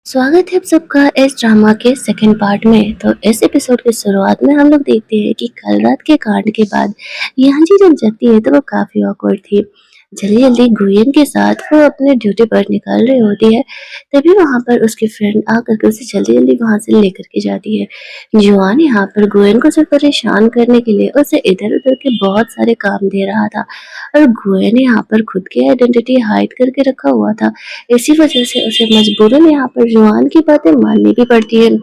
स्वागत है आप सबका इस ड्रामा के सेकंड पार्ट में। तो इस एपिसोड की शुरुआत में हम लोग देखते हैं कि कल रात के कांड के बाद यांजी जब जगती है तो वो काफी ऑकवर्ड थी। जल्दी जल्दी गुयन के साथ वो अपने ड्यूटी पर निकल रही होती है। तभी वहां पर उसकी फ्रेंड आकर के उसे जल्दी जल्दी वहां से लेकर के जाती है। जुआन यहाँ पर गुयन को सिर्फ परेशान करने के लिए उसे इधर उधर के बहुत सारे काम दे रहा था और गुयन यहाँ पर खुद की आइडेंटिटी हाइड करके रखा हुआ था। इसी वजह से उसे मजबूरन यहाँ पर जुआन की बातें माननी भी पड़ती है।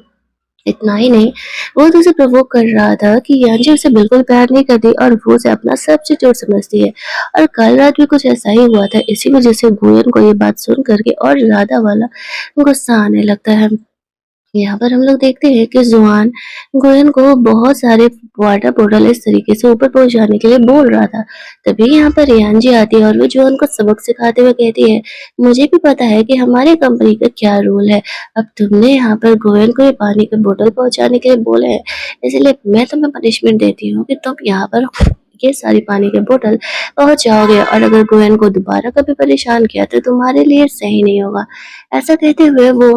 इतना ही नहीं, वो तो उसे प्रवोक कर रहा था कि यांजी उसे बिल्कुल प्यार नहीं करती और वो उसे अपना सब्स्टिट्यूट समझती है। और कल रात भी कुछ ऐसा ही हुआ था। इसी वजह से गुयन को ये बात सुन करके और ज्यादा वाला गुस्सा आने लगता है। यहाँ पर हम लोग देखते हैं कि जुआन गोयन को बहुत सारे वाटर बोतल इस तरीके से ऊपर पहुंचाने के लिए बोल रहा था। तभी यहाँ पर रियानजी आती है और वो जुआन को सबक सिखाते हुए कहती है, मुझे भी पता है कि हमारी कंपनी का क्या रूल है। अब तुमने यहाँ पर गोयन को ये पानी के बोतल पहुंचाने के लिए बोले हैं, इसलिए मैं तुम्हें पनिशमेंट देती हूँ कि तुम यहाँ पर ये सारी पानी के बोतल पहुंचाओगे और अगर गोयन को दोबारा कभी परेशान किया तो तुम्हारे लिए सही नहीं होगा। ऐसा कहते हुए वो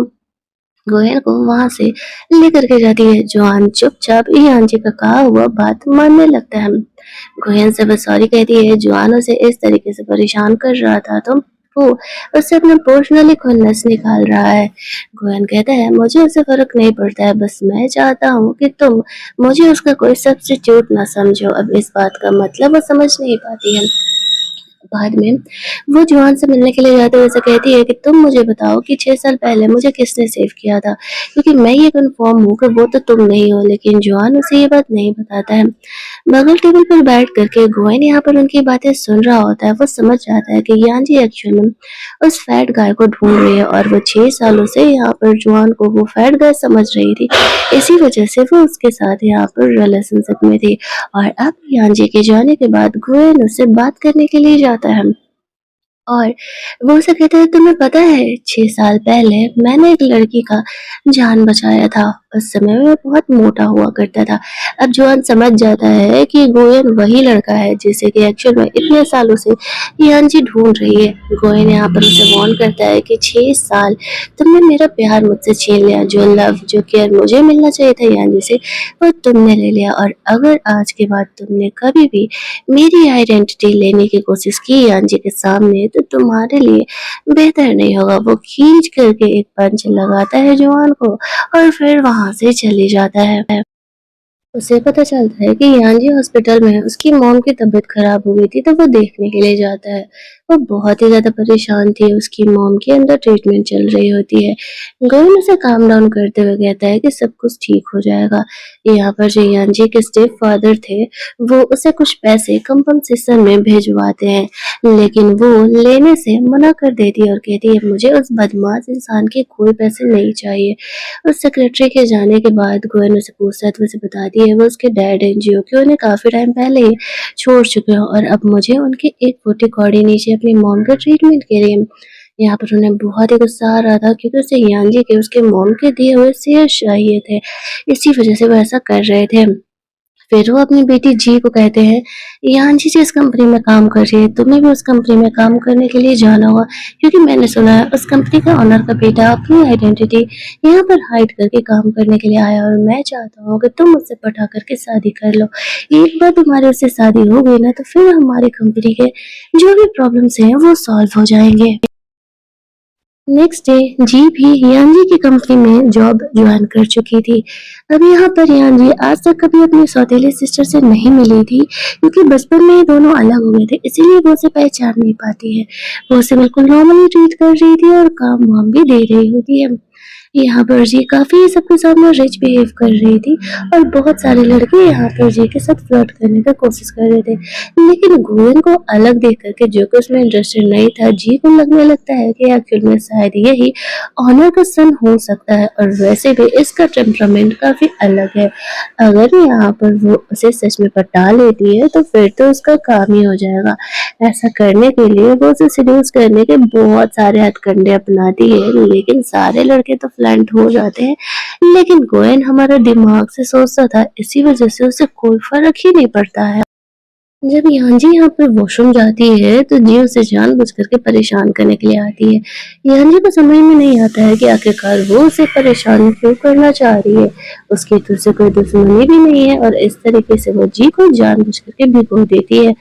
गोयल को वहां से लेकर के जाती है। जुआन चुपचाप यांची का कहा हुआ बात मानने लगता है। गोयन से बस सॉरी कहती है। जुआन उसे इस तरीके से परेशान कर रहा था तो वो उससे अपना पर्सनली खुन्नस निकाल रहा है। गोयन कहता है, मुझे उससे फर्क नहीं पड़ता है, बस मैं चाहता हूँ कि तुम मुझे उसका कोई सब्स्टिट्यूट ना समझो। अब इस बात का मतलब वो समझ नहीं पाती है। बाद में वो जुआन से मिलने के लिए जाते हुए उसे कहती है कि तुम मुझे बताओ कि 6 साल पहले मुझे किसने सेव किया था, क्योंकि मैं ये कन्फर्म हूँ कि वो तो तुम नहीं हो। लेकिन जुआन उसे ये बात नहीं बताता है। बगल टेबल पर बैठ करके गोयन यहाँ पर उनकी बातें सुन रहा होता है। वो समझ जाता है कि यांजी एक्चुअल में उस फैट गाय को ढूंढ रही है और वो 6 सालों से यहाँ पर जुआन को वो फैट गाय समझ रही थी। इसी वजह से वो उसके साथ यहाँ पर रिलेशनशिप में थी। और अब यांजी के जाने के बाद गोयन उससे बात करने के लिए जाता है और वो उसे कहता है, तुम्हें पता है 6 साल पहले मैंने एक लड़की का जान बचाया था। उस समय में बहुत मोटा हुआ करता था। अब जुआन समझ जाता है कि गोयन वही लड़का है जिसे कि एक्चुअल में इतने सालों से यांजी ढूंढ रही है। गोयन यहाँ पर उसे वार्न करता है कि 6 साल तुमने मेरा प्यार मुझसे छीन लिया। जो लव जो केयर मुझे मिलना चाहिए था यांजी से, वो तुमने ले लिया। और अगर आज के बाद तुमने कभी भी मेरी आइडेंटिटी लेने की कोशिश की यांजी के सामने तो तुम्हारे लिए बेहतर नहीं होगा। वो खींच करके एक पंच लगाता है जुआन को और फिर वहां से चले जाता है। उसे पता चलता है कि यांजी हॉस्पिटल में उसकी मॉम की तबीयत खराब हो गई थी तो वो देखने के लिए जाता है। वो बहुत ही ज्यादा परेशान थी। उसकी मॉम के अंदर ट्रीटमेंट चल रही होती है। गोविंद उसे काम डाउन करते हुए कहता है कि सब कुछ ठीक हो जाएगा। यहाँ पर जो यांजी के स्टेप फादर थे वो उसे कुछ पैसे कंपनसेशन में भेजवाते हैं, लेकिन वो लेने से मना कर देती है और कहती है, मुझे उस बदमाश इंसान के कोई पैसे नहीं चाहिए। उस सेक्रेटरी के जाने के बाद गोयन उसे पूछता है तो उसे बताती है वो उसके डैड हैं जो कि उन्हें काफी टाइम पहले ही छोड़ चुके हैं और अब मुझे उनके एक फुटी कौड़ी नीचे अपनी मॉम के ट्रीटमेंट के लिए। यहाँ पर उन्हें बहुत ही गुस्सा आ रहा था क्योंकि उसे यांजी के उसके मॉम के दिए हुए शेयर चाहिए थे। इसी वजह से वो ऐसा कर रहे थे। फिर वो अपनी बेटी जी को कहते हैं, यांशी जिस कंपनी में काम कर रही है तुम्हें भी उस कंपनी में काम करने के लिए जाना होगा, क्योंकि मैंने सुना है उस कंपनी का ऑनर का बेटा अपनी आइडेंटिटी यहाँ पर हाइड करके काम करने के लिए आया और मैं चाहता हूँ कि तुम उससे पटा करके शादी कर लो। एक बार तुम्हारी उससे शादी हो गई ना तो फिर हमारी कंपनी के जो भी प्रॉब्लम्स हैं वो सॉल्व हो जाएंगे। नेक्स्ट डे जी भी यांजी की कंपनी में जॉब ज्वाइन कर चुकी थी। अब यहाँ पर यांजी आज तक कभी अपनी सौतेली सिस्टर से नहीं मिली थी क्योंकि बचपन में ही दोनों अलग हो गए थे, इसीलिए वो उसे पहचान नहीं पाती है। वो उसे बिल्कुल नॉर्मली ट्रीट कर रही थी और काम वाम भी दे रही होती है। यहाँ पर जी काफी सबके सामने रिच बिहेव कर रही थी और बहुत सारे लड़के यहाँ पर जी के साथ फ्लर्ट करने का कोशिश कर रहे थे, लेकिन गोयन को अलग देख करके जो कि उसमें इंटरेस्टेड नहीं था, जी को लगने लगता है कि एक्चुअल में शायद यही ऑनर का सन हो सकता है और वैसे भी इसका टेम्परामेंट काफी अलग है। अगर यहाँ पर वो उसे सच में पटा लेती है तो फिर तो उसका काम ही हो जाएगा। ऐसा करने के लिए वो उसे सीड्यूस करने के बहुत सारे हथकंडे अपनाती है, लेकिन सारे लड़के तो फ्लर्ट हो जाते हैं। लेकिन गोयन हमारा दिमाग से सोचता था, इसी वजह से उसे कोई फर्क ही नहीं पड़ता है। जब यांजी यहाँ पर वॉशरूम जाती है तो जी उसे जानबूझ करके परेशान करने के लिए आती है। यांजी को समझ में नहीं आता है कि आखिरकार वो उसे परेशान क्यों करना चाह रही है। उसकी तो उसे कोई दुश्मनी भी नहीं है और इस तरीके से वो जी को जानबूझ करके भिगो देती है।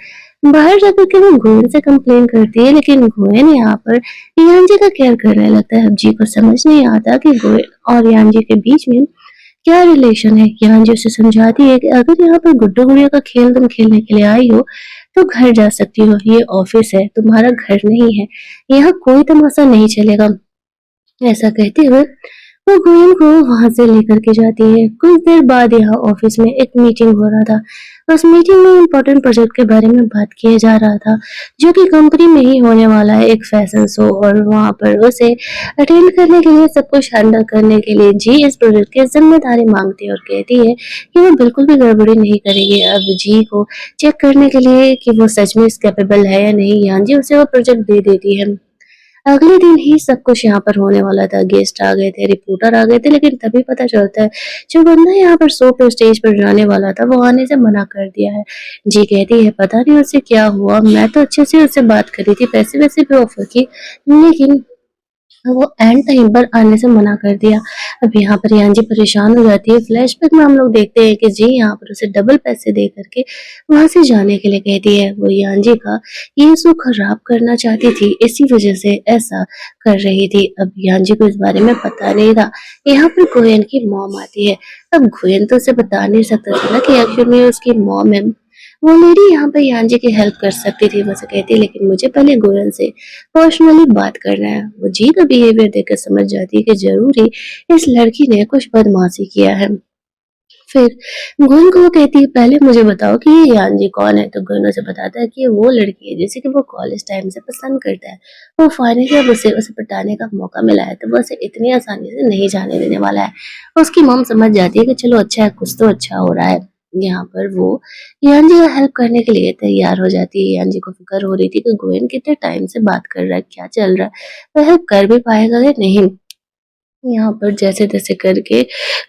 बाहर जाकर के वो गोयन से कंप्लेन करती है, लेकिन गोयन यहाँ पर यांजी का केयर करने लगता है। अब जी को समझ नहीं आता कि गोयन और यांजी के बीच में क्या रिलेशन है। किरण जी उसे समझाती है कि अगर यहाँ पर गुड्डू गुड़िया का खेल तुम खेलने के लिए आई हो तो घर जा सकती हो, ये ऑफिस है, तुम्हारा घर नहीं है, यहाँ कोई तमाशा नहीं चलेगा। ऐसा कहते हुए वो गोयल को वहां से लेकर के जाती है। कुछ देर बाद यहाँ ऑफिस में एक मीटिंग हो रहा था। उस मीटिंग में इम्पोर्टेंट प्रोजेक्ट के बारे में बात किया जा रहा था, जो कि कंपनी में ही होने वाला है, एक फैशन शो। और वहां पर उसे अटेंड करने के लिए, सब कुछ हैंडल करने के लिए जी इस प्रोजेक्ट की जिम्मेदारी मांगती है और कहती है कि वो बिल्कुल भी गड़बड़ी नहीं करेगी। अब जी को चेक करने के लिए कि वो सच में इस कैपेबल है या नहीं, यानी उसे वो प्रोजेक्ट दे देती है। अगले दिन ही सब कुछ यहाँ पर होने वाला था। गेस्ट आ गए थे, रिपोर्टर आ गए थे, लेकिन तभी पता चलता है जो बंदा यहाँ पर शो पे स्टेज पर जाने वाला था वो आने से मना कर दिया है। जी कहती है पता नहीं उससे क्या हुआ, मैं तो अच्छे से उससे बात करी थी, पैसे वैसे भी ऑफर की, लेकिन वो एंड टाइम पर आने से मना कर दिया। अब यहाँ पर यांजी परेशान हो जाती है। फ्लैशबैक में हम लोग देखते हैं कि जी यहाँ पर उसे डबल पैसे दे करके वहां से जाने के लिए कहती है। वो यांजी का ये सो खराब करना चाहती थी, इसी वजह से ऐसा कर रही थी। अब यांजी को इस बारे में पता नहीं था। यहाँ पर गोयन की मॉम आती है। अब गोयन तो उसे बता नहीं सकता था ना कि एक्चुअली में उसकी मॉम है। वो लेडी यहाँ पे यांजी की हेल्प कर सकती थी, वैसे कहती, लेकिन मुझे पहले गोयन से पर्सनली बात करना है। वो जी का बिहेवियर देखकर समझ जाती है कि जरूर ही इस लड़की ने कुछ बदमाशी किया है। फिर गोयन को वो कहती है पहले मुझे बताओ कि ये यांजी कौन है। तो गोयन उसे बताता है कि ये वो लड़की है जिसे कि वो कॉलेज टाइम से पसंद करता है। वो फाइनली अब उसे पटाने का मौका मिला है तो वो उसे इतनी आसानी से नहीं जाने देने वाला है। उसकी मॉम समझ जाती है कि चलो अच्छा है, कुछ तो अच्छा हो रहा है। यहाँ पर वो यांजी का हेल्प करने के लिए तैयार हो जाती है। यांजी को फिक्र हो रही थी कि गोयन कितने टाइम से बात कर रहा है, क्या चल रहा है, वो हेल्प कर भी पाएगा या नहीं। यहाँ पर जैसे-तैसे करके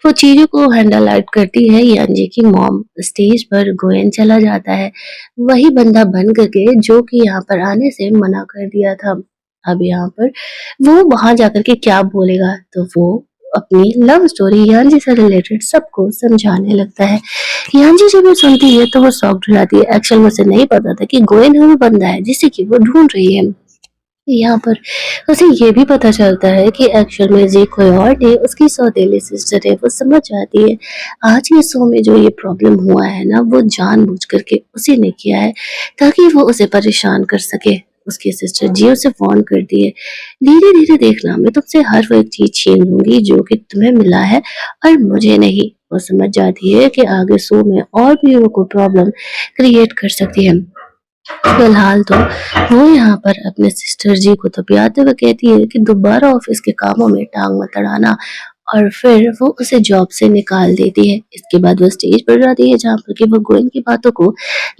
वो चीज़ों को हैंडल आउट करती है यांजी की मॉम। स्टेज पर गोयन चला जाता है, वही बंदा बन करके जो कि यहाँ पर आने से मना कर दिया था। अब यहाँ पर वो वहाँ जाकर के क्या बोलेगा, तो वो अपनी लव स्टोरी यांजी से रिलेटेड सबको समझाने लगता है। यांजी जब ये सुनती है तो वो शॉक्ड हो जाती है। एक्चुअल में उसे नहीं पता था कि गोयन वो बंदा है जिसे कि वो ढूंढ रही है। यहाँ पर उसे ये भी पता चलता है कि एक्चुअल में जी कोई और नहीं, उसकी सौतेली सिस्टर है। वो समझ जाती है आज के शो में जो ये प्रॉब्लम हुआ है ना, वो जानबूझ करके उसी ने किया है ताकि वो उसे परेशान कर सके। उसकी सिस्टर जी उसे वार्न करती है, धीरे धीरे देखना, मैं तुमसे हर वो एक चीज छीन लूंगी जो कि तुम्हें मिला है और मुझे नहीं। वो समझ जाती है कि आगे शो में और भी वो कोई प्रॉब्लम क्रिएट कर सकती है। फिलहाल तो वो यहाँ पर अपने सिस्टर जी को थपियाते हुए कहती है कि दोबारा ऑफिस के कामों में टांग मत अड़ाना, और फिर वो उसे जॉब से निकाल देती है। इसके बाद वो स्टेज पर जाती है जहाँ पर कि वो गोयन की बातों को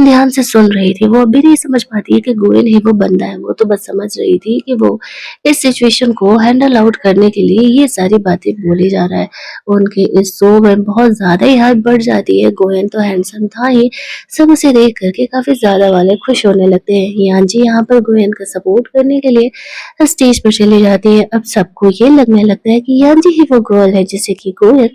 ध्यान से सुन रही थी। वो अभी नहीं समझ पाती है कि गोयन ही वो बंदा है। वो तो बस समझ रही थी कि वो इस सिचुएशन को हैंडल आउट करने के लिए ये सारी बातें बोली जा रहा है। उनके इस शो में बहुत ज्यादा ही हाइप बढ़ जाती है। गोयन तो हैंडसम था ही, सब उसे देख करके काफी ज्यादा वाले खुश होने लगते हैं। यांजी यहाँ पर गोयन का सपोर्ट करने के लिए स्टेज पर चली जाती है। अब सबको ये लगने लगता है कि यांजी ही वो गर्ल है जिसे कि गोयन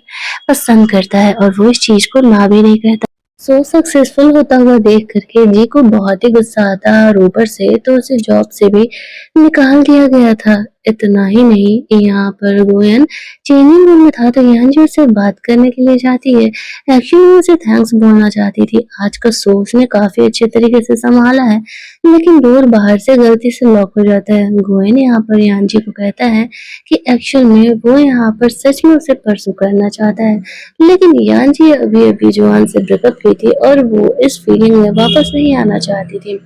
पसंद करता है और वो इस चीज को ना भी नहीं कहता। सो सक्सेसफुल होता हुआ देख करके जी को बहुत ही गुस्सा आता है और ऊपर से तो उसे जॉब से भी निकाल दिया गया था। इतना ही नहीं, यहाँ पर गोयन चेंजिंग रूम में था तो यांजी उससे बात करने के लिए जाती है। एक्चुअली वो उसे थैंक्स बोलना चाहती थी। आज का शो उसने काफी अच्छे तरीके से संभाला है, लेकिन डोर बाहर से गलती से लॉक हो जाता है। गोयन यहाँ पर यांजी को कहता है कि एक्चुअल में वो यहाँ पर सच में उसे परसू करना चाहता है, लेकिन यांजी अभी अभी जोआन से ब्रेकअप की थी और वो इस फीलिंग में वापस नहीं आना चाहती थी।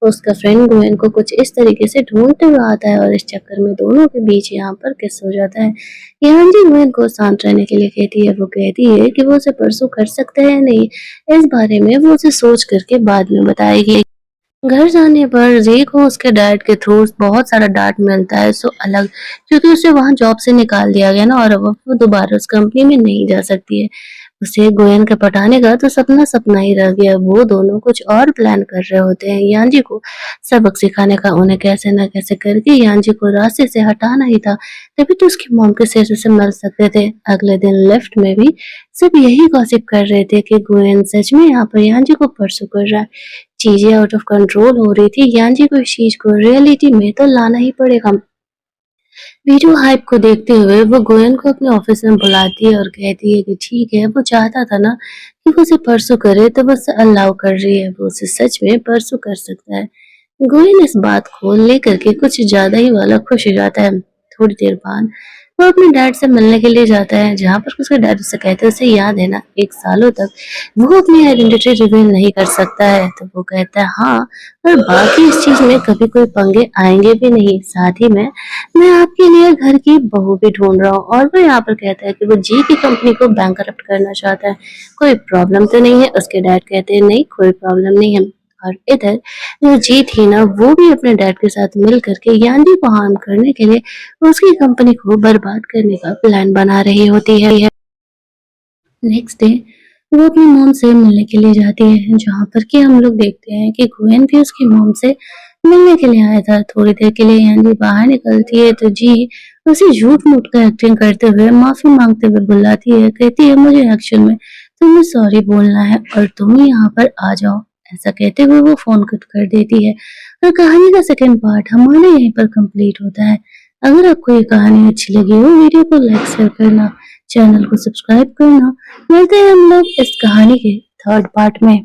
उसका फ्रेंड गोयन को कुछ इस तरीके से ढूंढते हुए आता है और इस चक्कर में दोनों के बीच यहाँ पर किस हो जाता है। यांजी गोयन को शांत रहने के लिए कहती है। वो कहती है कि वो उसे परसू कर सकते हैं या नहीं, इस बारे में वो उसे सोच करके बाद में बताएगी। घर जाने पर जी को उसके डैड के थ्रू बहुत सारा डांट मिलता है, सो अलग, क्योंकि उसे वहां जॉब से निकाल दिया गया ना, और अब वो दोबारा उस कंपनी में नहीं जा सकती है। उसे गोयन के पटाने का तो सपना सपना ही रह गया। वो दोनों कुछ और प्लान कर रहे होते हैं। यांजी को सबक सिखाने का। उन्हें कैसे न कैसे करके यांजी को रास्ते से हटाना ही था, तभी तो उसकी मॉम के सिर से मिल सकते थे। अगले दिन लिफ्ट में भी सब यही गॉसिप कर रहे थे कि गोयन सच में यहाँ पर यांजी को परसू कर रहा है। चीजें आउट ऑफ कंट्रोल हो रही थी। यांजी को इस चीज को रियलिटी में तो लाना ही पड़ेगा। वीडियो हाइप को देखते हुए वो गोयन को अपने ऑफिस में बुलाती है और कहती है कि ठीक है, वो चाहता था ना कि वो उसे परसू करे, तो वो उसे अलाउ कर रही है। वो उसे सच में परसू कर सकता है। गोयन इस बात को लेकर के कुछ ज्यादा ही वाला खुश हो जाता है। थोड़ी देर बाद वो अपने डैड से मिलने के लिए जाता है, जहाँ पर उसके डैड उससे कहते हैं, उसे याद है ना, एक सालों तक वो अपनी आइडेंटिटी रिवील नहीं कर सकता है। तो वो कहता है हाँ, और बाकी इस चीज में कभी कोई पंगे आएंगे भी नहीं। साथ ही में मैं आपके लिए घर की बहू भी ढूंढ रहा हूँ। और वो यहाँ पर कहता है कि वो जी की कंपनी को बैंकरप्ट करना चाहता है। कोई प्रॉब्लम तो नहीं है? उसके डैड कहते हैं नहीं, कोई प्रॉब्लम नहीं है। और इधर जो जी थी ना, वो भी अपने डैड के साथ मिल करके यांडी को हार्म करने के लिए उसकी कंपनी को बर्बाद करने का प्लान बना रही होती है। नेक्स्ट डे वो अपनी मॉम से मिलने के लिए जाती है, जहाँ पर कि हम लोग देखते हैं कि गोयन भी उसकी मॉम से मिलने के लिए आया था। थोड़ी देर के लिए यानी बाहर निकलती है तो जी उसे झूठ मूठ कर एक्टिंग करते हुए माफी मांगते हुए बुलाती है। कहती है मुझे एक्शन में तुम्हें सॉरी बोलना है और तुम यहाँ पर आ जाओ। ऐसा कहते हुए वो फोन कट कर देती है और कहानी का सेकंड पार्ट हमारे यहीं पर कंप्लीट होता है। अगर आपको ये कहानी अच्छी लगी हो, वीडियो को लाइक शेयर करना, चैनल को सब्सक्राइब करना। मिलते हैं हम लोग इस कहानी के थर्ड पार्ट में।